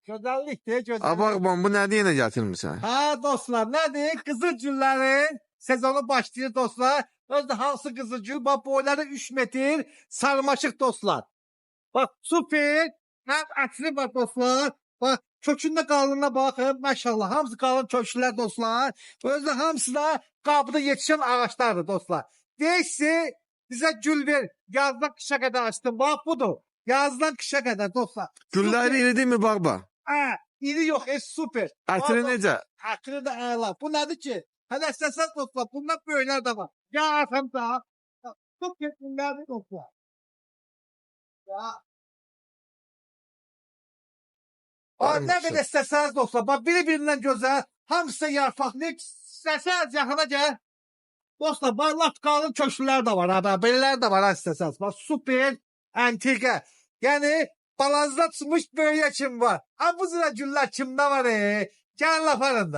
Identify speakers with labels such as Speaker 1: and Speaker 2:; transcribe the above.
Speaker 1: Gözəllikdir, gözəllik.
Speaker 2: Bak bu nədir yenə gətirmisən?
Speaker 1: Ha dostlar, nədir? Qızıl güllərin sezonu başlayır dostlar. Özdə hansı qızıl gül? Bax boyları 3 metr sarmaşıq dostlar. Bax super. Həm ətli var dostlar. Bax kökündə qalınına baxın. Maşallah hamısı qalın köklər dostlar. Özdə hamısı da qabda yetişən ağaçlardır dostlar. Deyirsə bizə gül ver. Yazdan qışa qədər açdım. Bax budur. Yazdan qışa qədər dostlar.
Speaker 2: Gülləri iri değil mi baba?
Speaker 1: Ha, iri yox, super.
Speaker 2: Ətri necə?
Speaker 1: Ətri də əla. Bu nədir ki? Hələ istəsən dostlar, bundan böyüklər də var. Ya atam da. Çok yetimlerdi dostlar. Ya. Ne kadar istəsəniz dostlar. Bak biri-birindən gözəl. Hamısı yarpaq. Ne istəsəniz yaxına gəl. Dostlar, bak laf qalın köşklər də var. Belələr də var ha istəsəniz. Bak super, antika. Yəni balazda çıxmış böyüyə kim var? Ha bu zira güllər kimdə var? Gəlin laf arında.